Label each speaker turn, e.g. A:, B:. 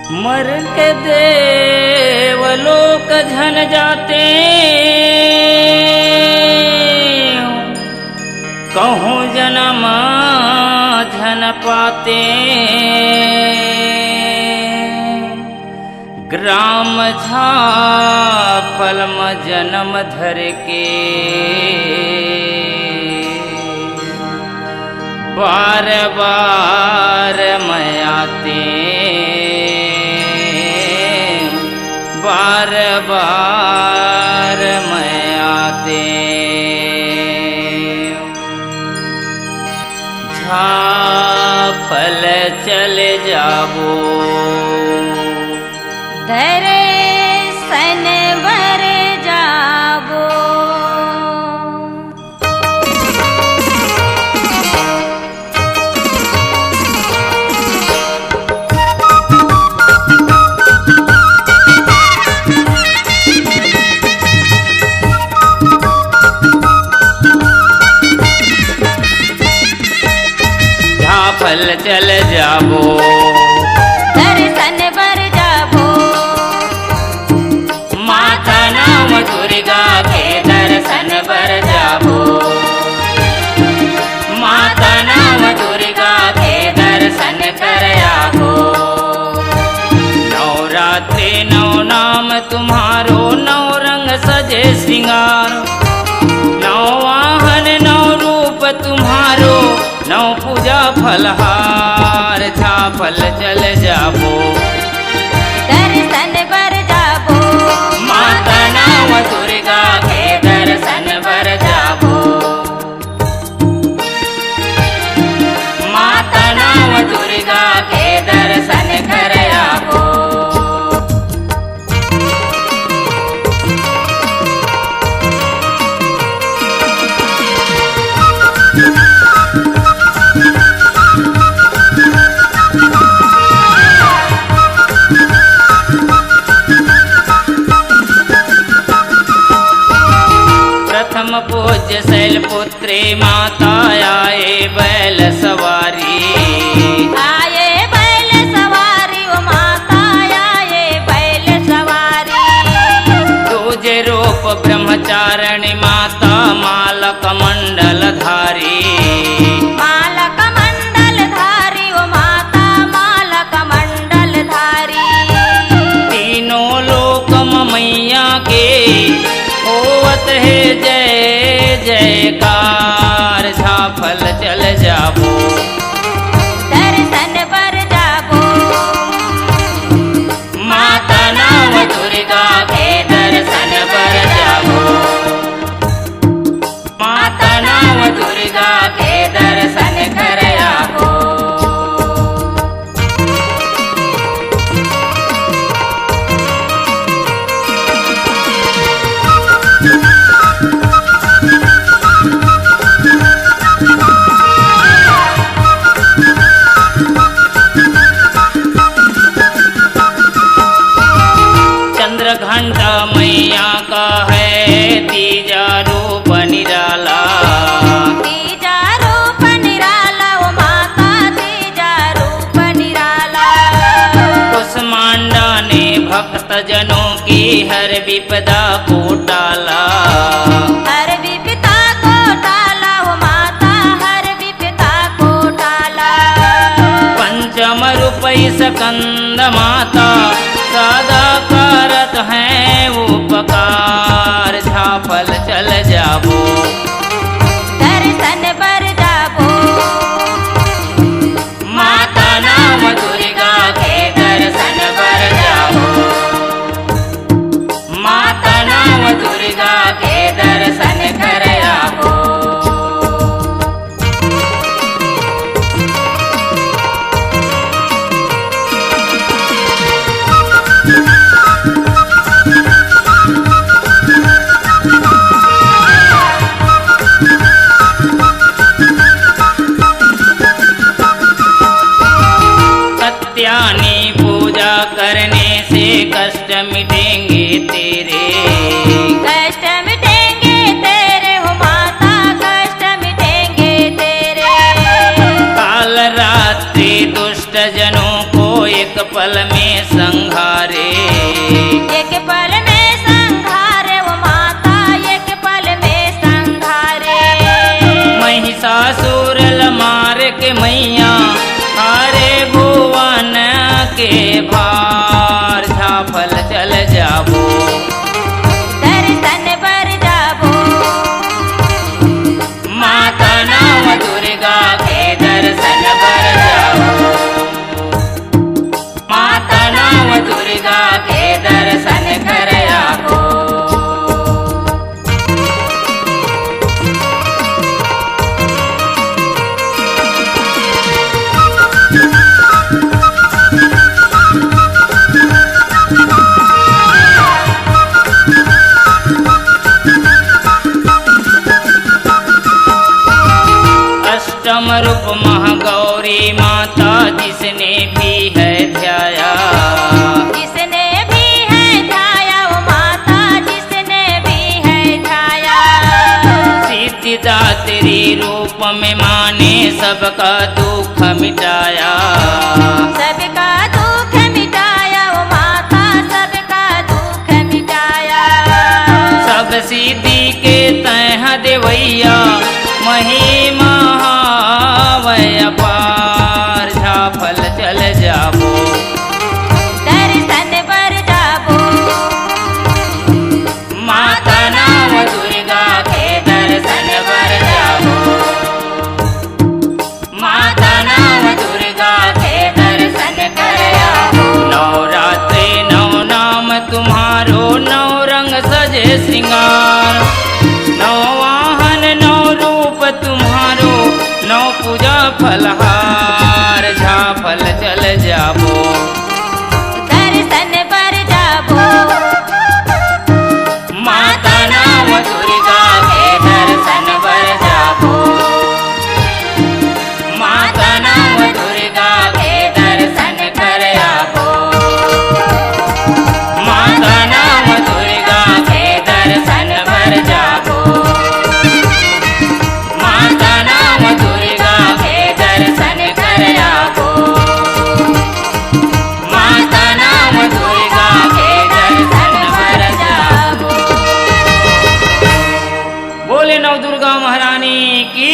A: मर के देवलोक झन जाते, कहूँ जन्म झन पाते। ग्राम झापल में जन्म धर के, बार बार मैं आते, बार बार मैं आते। झापल चले जाबो,
B: दर्शन बर जाबो।
A: झापल चल जाबो,
B: दर्शन बर जाबो।
A: माता नाम दुर्गा के दर्शन बर जाबो, माता नाम दुर्गा के दर्शन कर आबो। नवरात्रि नौ नाम तुम्हारो, नौ रंग सजे श्रृंगार। नौ वाहन नौ रूप तुम्हारो, नौ पूजा फलहार। झापल चल जाबो,
B: दर्शन बर जाबो।
A: माता नाम दुर्गा के दर्शन बर जाबो, माता नाम दुर्गा के दर्शन कर आबो। प्रथम पूज्य शैलपुत्री माता आए बैल सवारी।
B: आए बैल सवारी, ओ माता आए बैल सवारी।
A: दूजे रूप ब्रह्मचारिणी माता मालक मंडल धारी।
B: मालक मंडल धारी, ओ माता मालक मंडल धारी।
A: तीनों लोक मैया के होवत है जय जयकार। झापल चल जाबो,
B: दर्शन बर जाबो।
A: माता नाम दुर्गा के दर्शन बर जाबो, माता नाम दुर्गा के दर्शन कर आबो। घंटा मैया का है तीजा रूप निराला।
B: तीजा रूप निराला, ओ माता तीजा रूप निराला।
A: कुसमांडा ने भक्त जनों की हर विपदा को टाला।
B: हर विपदा को टाला, ओ माता हर विपदा को टाला।
A: पंचम रूपई स्कंद माता सदा करत हैं उपकार। झापल चल जाबो,
B: दर्शन बर जाबो।
A: माता नाम दुर्गा के दर्शन बर जाबो, माता नाम दुर्गा के दर्शन कर आबो। सत्यानी पूजा करने से कष्ट मिटेंगे तेरे।
B: कष्ट मिटेंगे तेरे, हो माता कष्ट मिटेंगे तेरे।
A: काल रात्रि दुष्ट जनों को एक पल में संघारे।
B: एक पल में संघारे वो माता, एक पल में संघारे।
A: महिषासुर मार के मैया हारे भुवन के भार। झाफल चल जाबो
B: दर्शन बर जाबो।
A: माता नाम दुर्गा के दर्शन बर जाबो। माता नाम दुर्गा के दर्शन कर आबो। अष्टम रूप महागौरी माता जिसने भी है ध्याया।
B: जिसने भी है ध्याया वो माता, जिसने भी है ध्याया।
A: सिद्धिदात्री रूप में माने सबका दुख मिटाया।
B: सबका दुख मिटाया वो माता, सबका दुख मिटाया।
A: सब सिद्धि के तह देवैया महिमा वै अपार। झाफल चल जाबो
B: दर्शन बर जाबो।
A: माता नाम दुर्गा के दर्शन बर जाबो। माता नाम दुर्गा के दर्शन कर आबो। नवरात्रि नौ नाम तुम्हारो, नौ रंग सजे श्रृंगार। नौ वाहन नौ रूप तुम्हारो, नौ पूजा फलहार। झाफल चल जाबो
B: दर्शन बर जाबो।
A: माता नाम दुर्गा के दर्शन बर जाबो। माता नाम दुर्गा के दर्शन कर आबो। माता नाम दुर्गा के दर्शन बर जाबो। माता नाम दुर्गा के दर्शन कर आबो। माता नाम दुर्गा के दर्शन बर जाबो। बोले नव दुर्गा महारानी की